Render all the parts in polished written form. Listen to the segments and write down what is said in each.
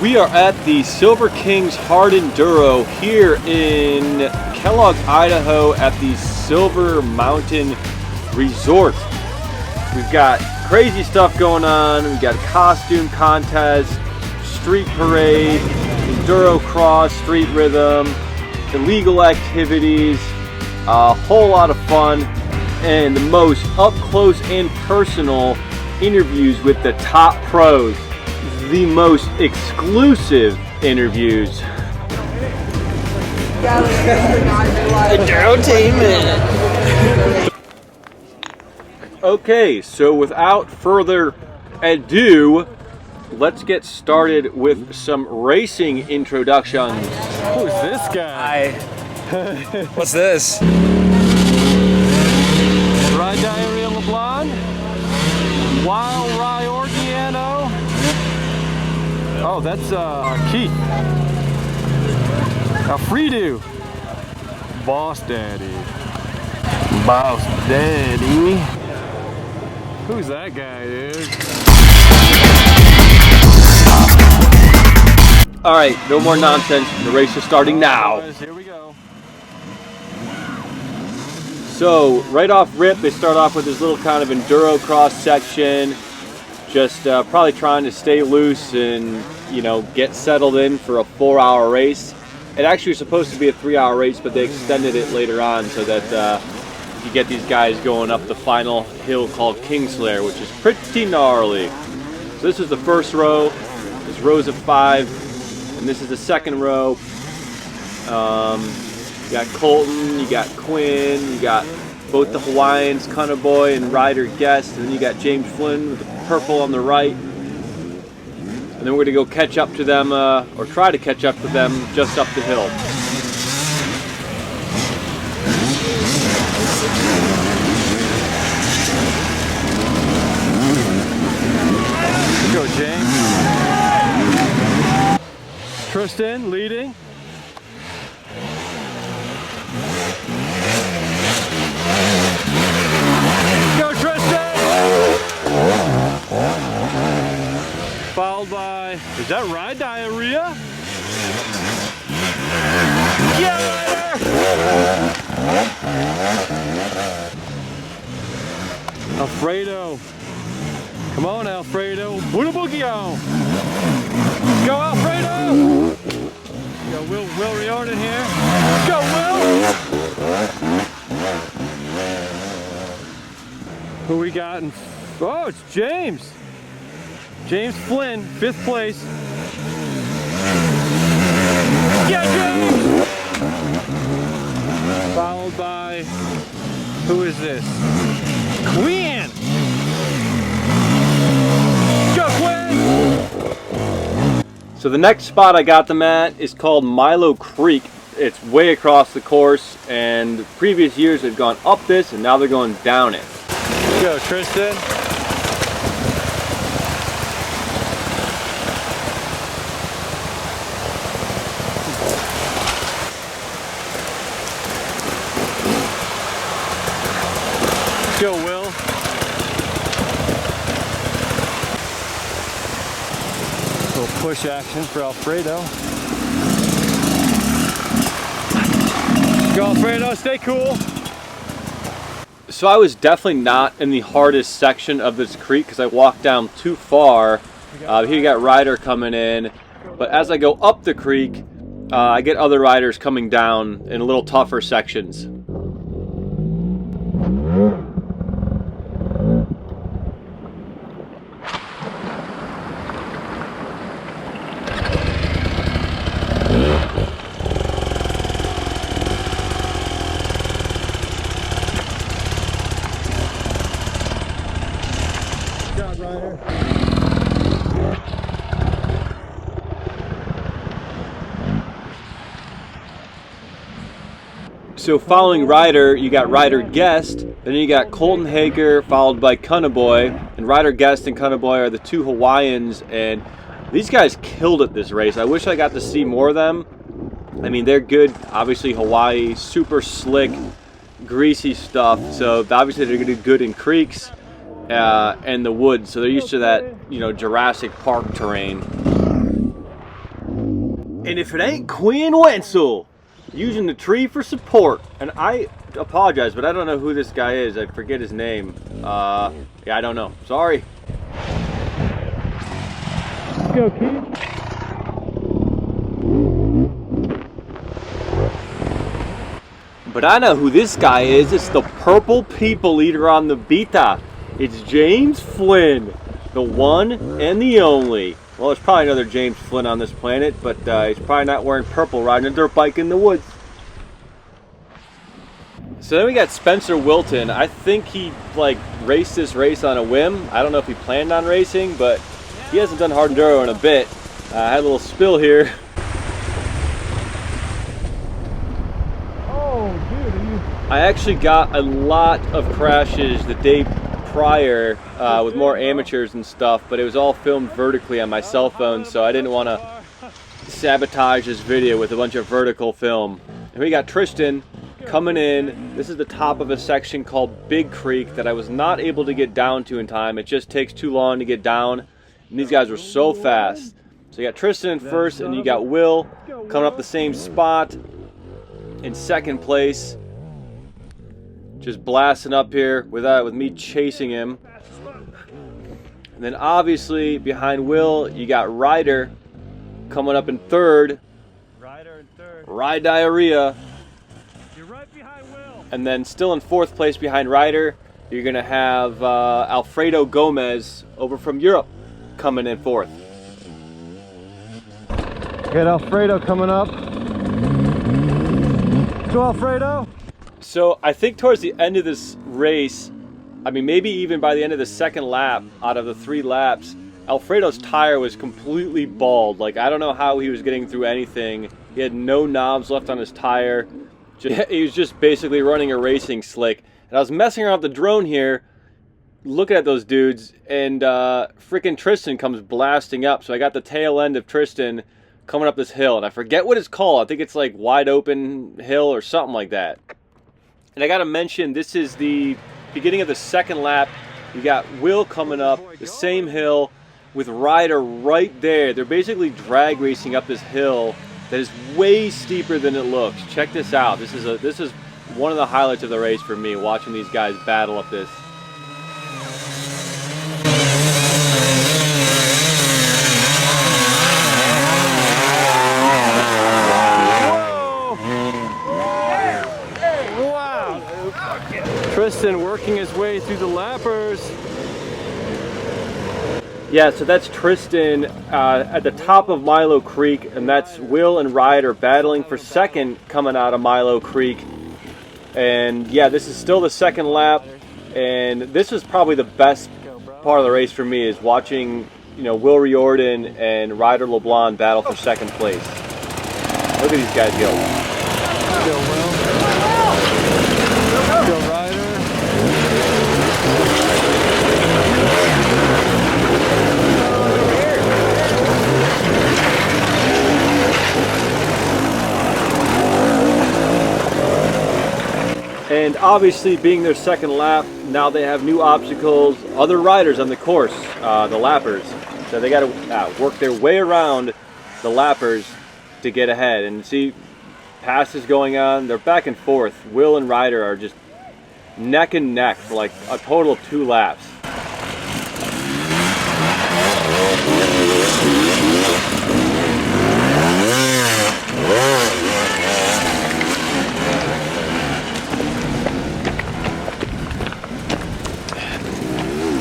We are at the Silver Kings Hard Enduro here in Kellogg, Idaho at the Silver Mountain Resort. We've got crazy stuff going on. We've got a costume contest, street parade, enduro cross, street rhythm, illegal activities, a whole lot of fun, and the most up close and personal interviews with the top pros. The most exclusive interviews. Entertainment. Okay, so without further ado, let's get started with some racing introductions. Who's this guy? Hi. What's this? Ryder LeBlond? Will Riordan? Oh, that's Keith. Alfredo. Boss Daddy. Boss Daddy. Who's that guy, dude? All right, no more nonsense. The race is starting now. Here we go. So right off rip, they start off with this little kind of enduro cross section. Just probably trying to stay loose and, you know, get settled in for a 4-hour race. It actually was supposed to be a 3-hour race, but they extended it later on so that you get these guys going up the final hill called Kingslayer, which is pretty gnarly. So this is the first row. There's rows of 5, and this is the second row. You got Colton, you got Quinn, you got both the Hawaiians, Cunner Boy and Ryder Guest, and then you got James Flynn with the purple on the right. And then we're going to go catch up to them, or try to catch up to them just up the hill. Go, James. Trystan leading. Go, Trystan! Followed by, is that ride diarrhea? Yeah, Ryder! Alfredo. Come on, Alfredo. Put a boogie on. Go, Alfredo! Go, Will Riordan here. Go, Will! Who we got in? Oh, it's James. James Flynn, 5th place. Yeah, James! Followed by, who is this? Quinn! Go, Quinn! So the next spot I got them at is called Milo Creek. It's way across the course, and previous years they've gone up this, and now they're going down it. Go, Trystan. Go, Will. Little push action for Alfredo. Go, Alfredo, stay cool. So I was definitely not in the hardest section of this creek because I walked down too far. Here you got Ryder coming in, but as I go up the creek, I get other riders coming down in a little tougher sections. So following Ryder, you got Ryder Guest, then you got Colton Hager, followed by Cunner Boy, and Ryder Guest and Cunner Boy are the 2 Hawaiians, and these guys killed it this race. I wish I got to see more of them. I mean, they're good, obviously Hawaii, super slick, greasy stuff, so obviously they're gonna do good in creeks and the woods, so they're used to that, you know, Jurassic Park terrain. And if it ain't Quinn Wenzel using the tree for support, and I apologize, but I don't know who this guy is. I forget his name. Yeah, I don't know. Sorry. Let's go, Keith. But I know who this guy is. It's the purple people eater on the Beta. It's James Flynn, the one and the only. Well, there's probably another James Flynn on this planet, but he's probably not wearing purple riding a dirt bike in the woods. So then we got Spencer Wilton. I think he raced this race on a whim. I don't know if he planned on racing, but he hasn't done hard enduro in a bit. I had a little spill here. Oh, dude. I actually got a lot of crashes the day prior with more amateurs and stuff, but it was all filmed vertically on my cell phone, so I didn't want to sabotage this video with a bunch of vertical film. And we got Trystan coming in. This is the top of a section called Big Creek that I was not able to get down to in time. It just takes too long to get down, and these guys were so fast. So you got Trystan in first, and you got Will coming up the same spot in second place. Just blasting up here with me chasing him. And then obviously behind Will, you got Ryder coming up in third. Ryder in third. Ride diarrhea. You're right behind Will. And then still in fourth place behind Ryder, you're going to have Alfredo Gomez over from Europe coming in fourth. Get Alfredo coming up. Go, Alfredo. So I think towards the end of this race, I mean maybe even by the end of the second lap, out of the 3 laps, Alfredo's tire was completely bald. Like, I don't know how he was getting through anything. He had no knobs left on his tire. He was just basically running a racing slick. And I was messing around with the drone here, looking at those dudes, and freaking Trystan comes blasting up. So I got the tail end of Trystan coming up this hill, and I forget what it's called. I think it's like Wide Open Hill or something like that. And I gotta mention, this is the beginning of the second lap. You got Will coming up the same hill with Ryder right there. They're basically drag racing up this hill that is way steeper than it looks. Check this out. This is one of the highlights of the race for me, watching these guys battle up this. Trystan working his way through the lappers. Yeah, so that's Trystan at the top of Milo Creek, and that's Will and Ryder battling for second coming out of Milo Creek. And yeah, this is still the second lap, and this was probably the best part of the race for me, is watching, Will Riordan and Ryder LeBlond battle for second place. Look at these guys go. Go Will. Go Ryder. And obviously, being their second lap, now they have new obstacles, other riders on the course, the lappers. So they got to work their way around the lappers to get ahead. And see, passes going on. They're back and forth. Will and Ryder are just neck and neck for like a total of 2 laps.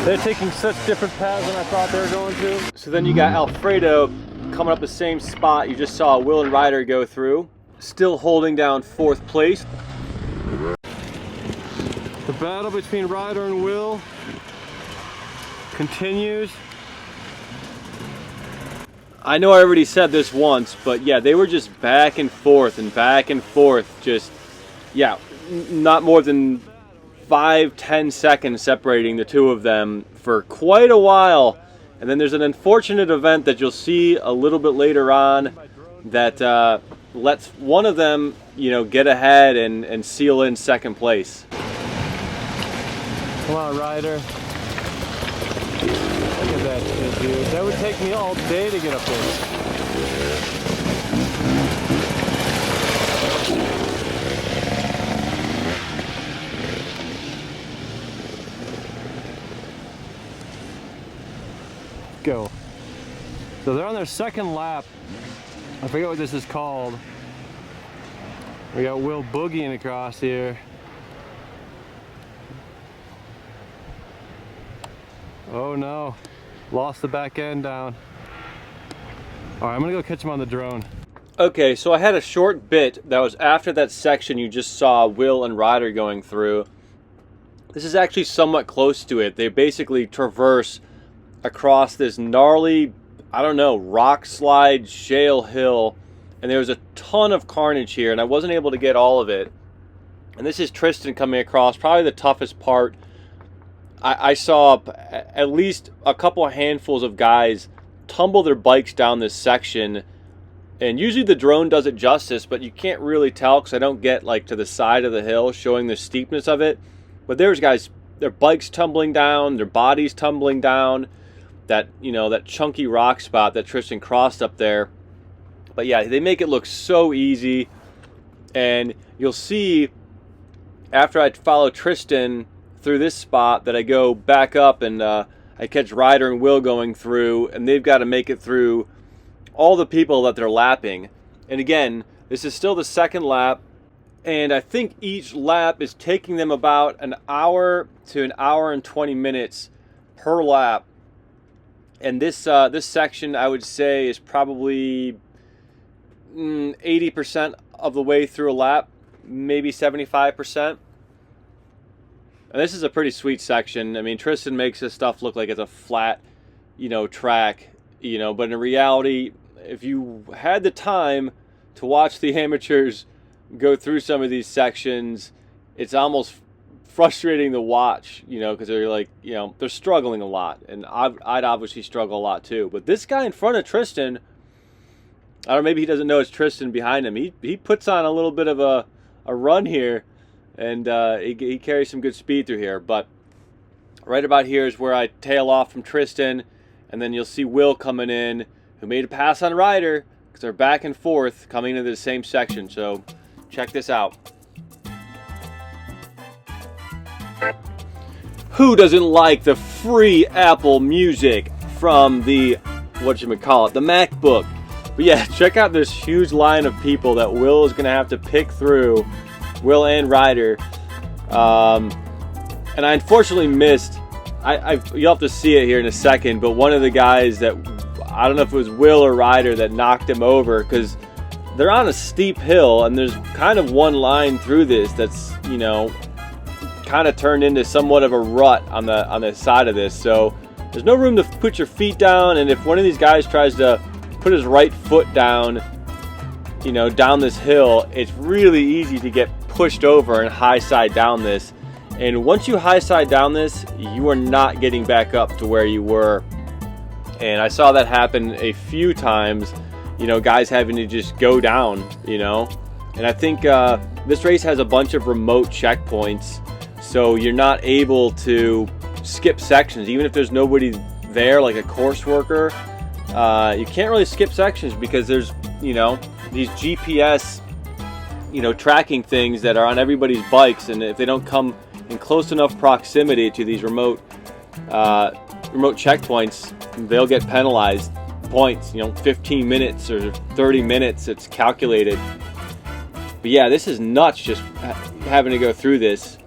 They're taking such different paths than I thought they were going to. So then you got Alfredo coming up the same spot you just saw Will and Ryder go through, still holding down 4th place. The battle between Ryder and Will continues. I know I already said this once, but yeah, they were just back and forth, just, yeah, not more than 5-10 seconds separating the two of them for quite a while. And then there's an unfortunate event that you'll see a little bit later on that lets one of them, get ahead and seal in second place. Come on, Ryder. Look at that shit, dude. That would take me all day to get up there. So they're on their second lap. I forget what this is called. We got Will boogieing across here. Oh no, lost the back end down. All right, I'm gonna go catch him on the drone. Okay, so I had a short bit that was after that section you just saw Will and Ryder going through. This is actually somewhat close to it. They basically traverse across this gnarly, I don't know, rock slide, shale hill, and there was a ton of carnage here, and I wasn't able to get all of it. And this is Trystan coming across, probably the toughest part. I saw at least a couple handfuls of guys tumble their bikes down this section, and usually the drone does it justice, but you can't really tell because I don't get like to the side of the hill showing the steepness of it. But there's guys, their bikes tumbling down, their bodies tumbling down, that, you know, that chunky rock spot that Trystan crossed up there. But yeah, they make it look so easy, and you'll see after I follow Trystan through this spot that I go back up and I catch Ryder and Will going through, and they've got to make it through all the people that they're lapping. And again, this is still the second lap, and I think each lap is taking them about an hour to an hour and 20 minutes per lap. And this this section, I would say, is probably 80% of the way through a lap, maybe 75%. And this is a pretty sweet section. I mean, Trystan makes this stuff look like it's a flat, you know, track, you know, but in reality, if you had the time to watch the amateurs go through some of these sections, it's almost frustrating to watch, you know, because they're like, you know, they're struggling a lot, and I'd obviously struggle a lot too. But this guy in front of Trystan, I don't know, maybe he doesn't know it's Trystan behind him. He puts on a little bit of a run here, and he carries some good speed through here. But right about here is where I tail off from Trystan, and then you'll see Will coming in, who made a pass on Ryder, because they're back and forth coming into the same section. So check this out. Who doesn't like the free Apple Music from the, whatchamacallit, the MacBook? But yeah, check out this huge line of people that Will is going to have to pick through, Will and Ryder. And I unfortunately missed, you'll have to see it here in a second, but one of the guys that, I don't know if it was Will or Ryder that knocked him over, because they're on a steep hill, and there's kind of one line through this that's, you know, kind of turned into somewhat of a rut on the side of this. So there's no room to put your feet down, and if one of these guys tries to put his right foot down, you know, down this hill, it's really easy to get pushed over and high side down this. And once you high side down this, you are not getting back up to where you were. And I saw that happen a few times, you know, guys having to just go down, you know. And I think this race has a bunch of remote checkpoints, so you're not able to skip sections. Even if there's nobody there, like a course worker, you can't really skip sections because there's, you know, these GPS, you know, tracking things that are on everybody's bikes, and if they don't come in close enough proximity to these remote checkpoints, they'll get penalized points, you know, 15 minutes or 30 minutes, it's calculated. But yeah, this is nuts just having to go through this.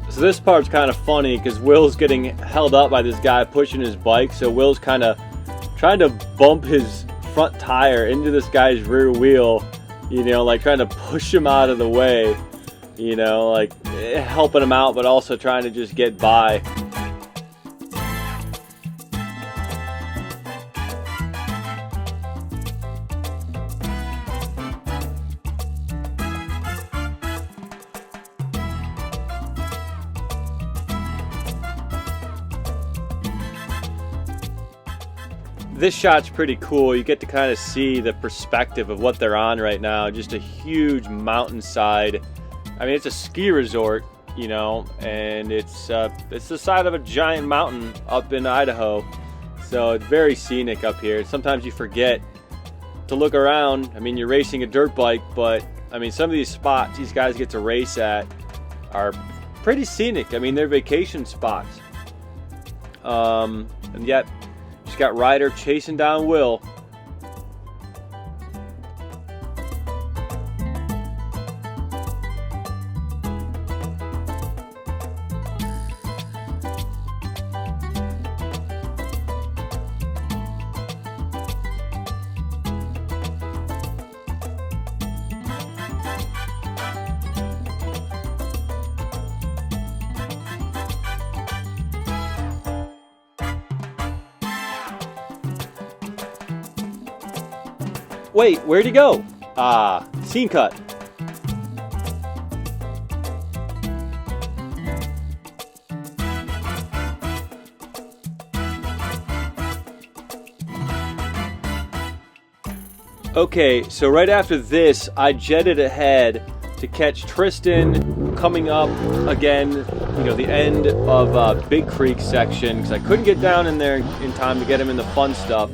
So this part's kind of funny because Will's getting held up by this guy pushing his bike, so Will's kind of trying to bump his front tire into this guy's rear wheel, you know, like trying to push him out of the way, you know, like helping him out, but also trying to just get by. This shot's pretty cool. You get to kind of see the perspective of what they're on right now. Just a huge mountainside. I mean, it's a ski resort, you know, and it's the side of a giant mountain up in Idaho. So it's very scenic up here. Sometimes you forget to look around. I mean, you're racing a dirt bike, but I mean, some of these spots these guys get to race at are pretty scenic. I mean, they're vacation spots. And yet, just got Ryder chasing down Will. Wait, where'd he go? Ah, scene cut. Okay, so right after this, I jetted ahead to catch Trystan coming up again, you know, the end of Big Creek section, because I couldn't get down in there in time to get him in the fun stuff.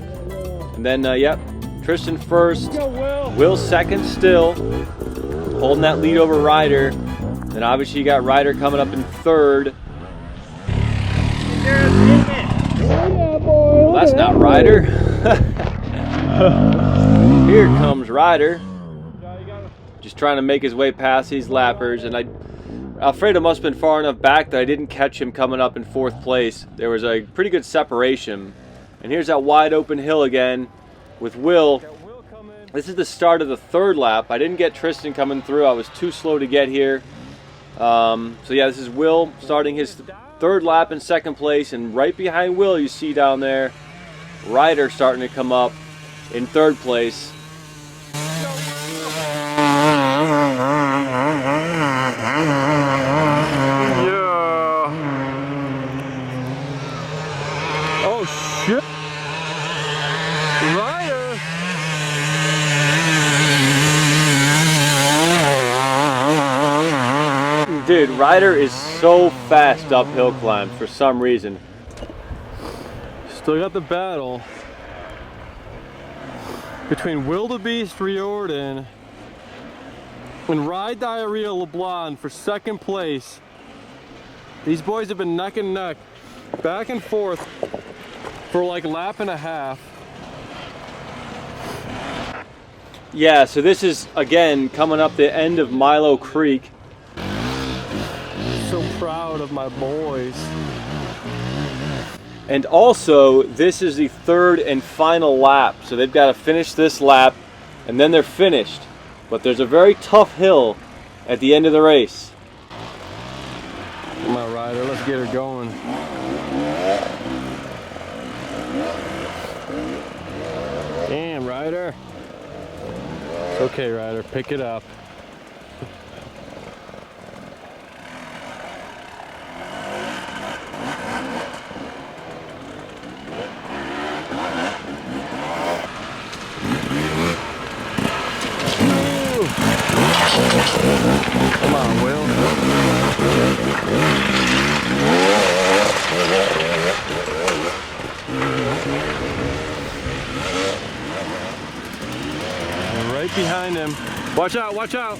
And then, yep. Trystan first, Will second still, holding that lead over Ryder. Then obviously you got Ryder coming up in third. Well, that's not Ryder. Here comes Ryder. Just trying to make his way past these lappers. And Alfredo must have been far enough back that I didn't catch him coming up in fourth place. There was a pretty good separation. And here's that wide open hill again. With Will. This is the start of the third lap. I didn't get Trystan coming through. I was too slow to get here. So yeah, this is Will starting his third lap in second place, and right behind Will you see down there Ryder starting to come up in third place. Yeah. Oh shit. Ryder! Dude, Ryder is so fast uphill climbs for some reason. Still got the battle between Will Riordan and Ryder LeBlond for second place. These boys have been neck and neck, back and forth for like a lap and a half. Yeah, so this is, again, coming up the end of Milo Creek. So proud of my boys. And also, this is the third and final lap. So they've got to finish this lap, and then they're finished. But there's a very tough hill at the end of the race. Come on, Ryder, let's get her going. Damn, Ryder. It's okay, Ryder, pick it up. Come on, Will. Right behind him. Watch out, watch out.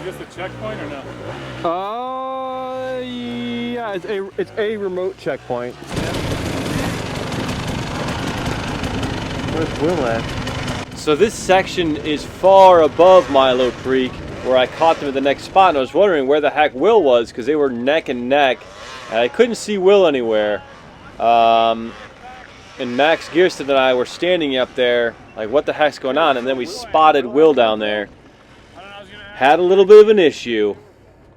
Is this a checkpoint or no? Yeah, it's a remote checkpoint. Where's Will at? So this section is far above Milo Creek, where I caught them at the next spot, and I was wondering where the heck Will was, because they were neck and neck, and I couldn't see Will anywhere. And Max Gearston and I were standing up there, like, what the heck's going on? And then we spotted Will down there. Had a little bit of an issue.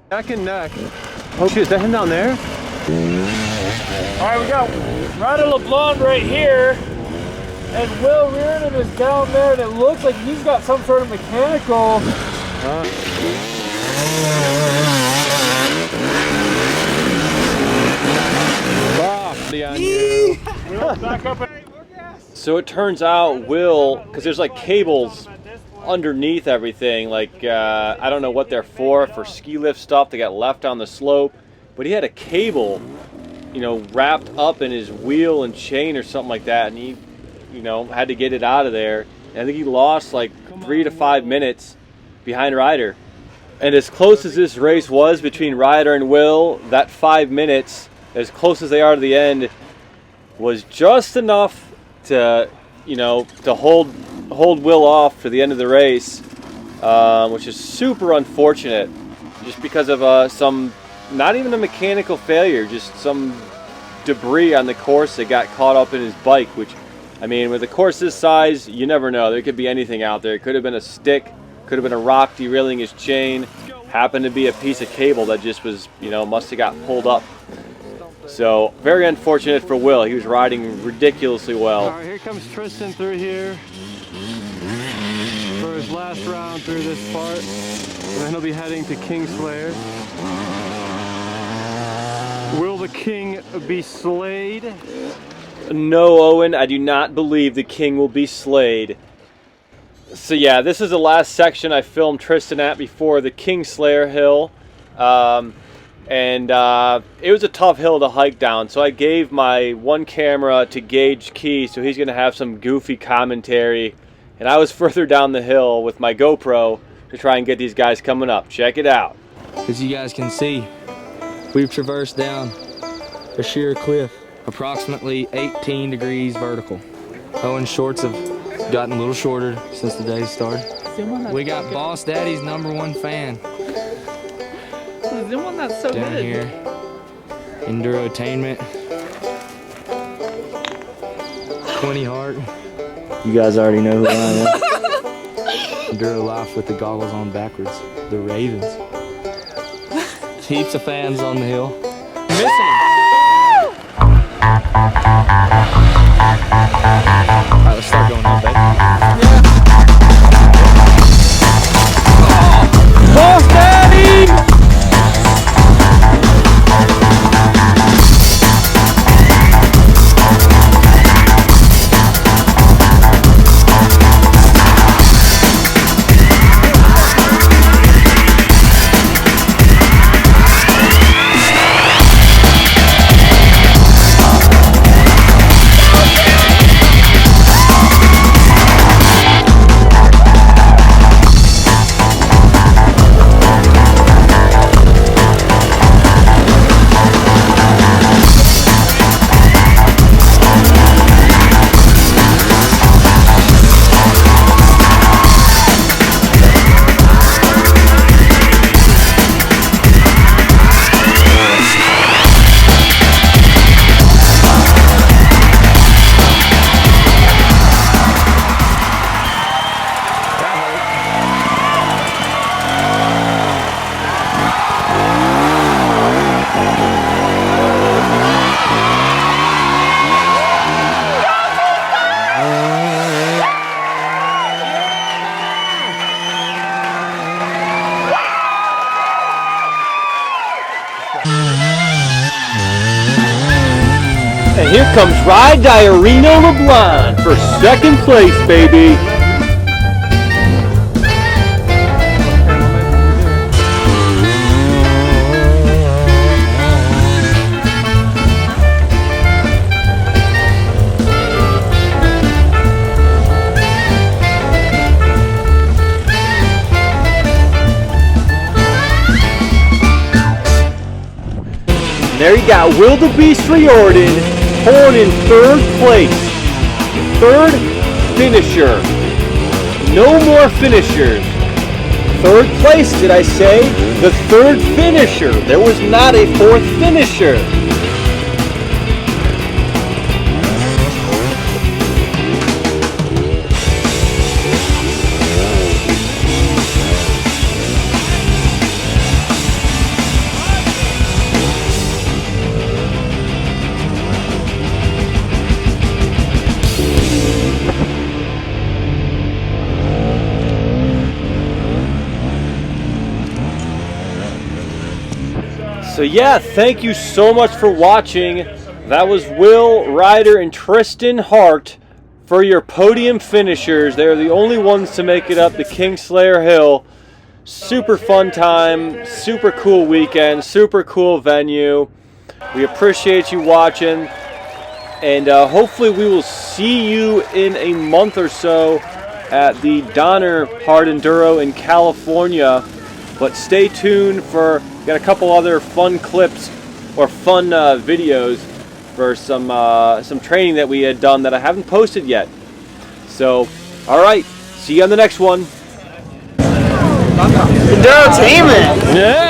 Neck and neck. Oh, shit, is that him down there? All right, we got Ryder LeBlond right here, and Will Riordan is down there, and it looks like he's got some sort of mechanical. Back up. So it turns out Will, because there's like cables underneath everything, like I don't know what they're for ski lift stuff. They got left on the slope. but he had a cable, you know, wrapped up in his wheel and chain or something like that, and he, you know, had to get it out of there. And I think he lost like 3 to 5 minutes behind Ryder. And as close as this race was between Ryder and Will, that 5 minutes, as close as they are to the end, was just enough to, you know, to hold Will off for the end of the race, which is super unfortunate, just because of some, not even a mechanical failure, just some debris on the course that got caught up in his bike, which, I mean, with a course this size, you never know. There could be anything out there. It could have been a stick, could have been a rock derailing his chain, happened to be a piece of cable that just was, you know, must have got pulled up. So, very unfortunate for Will. He was riding ridiculously well. All right, here comes Trystan through here for his last round through this part. And then he'll be heading to Kingslayer. Will the King be slayed? No, Owen, I do not believe the King will be slayed. So yeah, this is the last section I filmed Trystan at before the Kingslayer hill. It was a tough hill to hike down, so I gave my one camera to Gage Key, so he's going to have some goofy commentary. And I was further down the hill with my GoPro to try and get these guys coming up. Check it out. As you guys can see, we've traversed down a sheer cliff, approximately 18 degrees vertical. Owen's shorts have gotten a little shorter since the day started. We got Boss Daddy's #1 fan down here. Endurotainment. 20 Hart. You guys already know who I am. Enduro Life with the goggles on backwards. The Ravens. Heaps of fans on the hill. Missing them. Alright, let's start going up, baby. Boss Daddy! And here comes Ryder LeBlond for second place, baby. There you got Will the Beast Riordan pulling in third place. Third finisher. No more finishers. Third place, did I say? The third finisher. There was not a fourth finisher. So yeah, thank you so much for watching. That was Will, Ryder, and Trystan Hart for your podium finishers. They're the only ones to make it up the Kingslayer Hill. super fun time, super cool weekend, super cool venue. We appreciate you watching, and hopefully we will see you in a month or so at the Donner Hard Enduro in California. But stay tuned for, got a couple other fun clips or fun videos for some training that we had done that I haven't posted yet. So, all right, see you on the next one. Endurotainment. Yeah.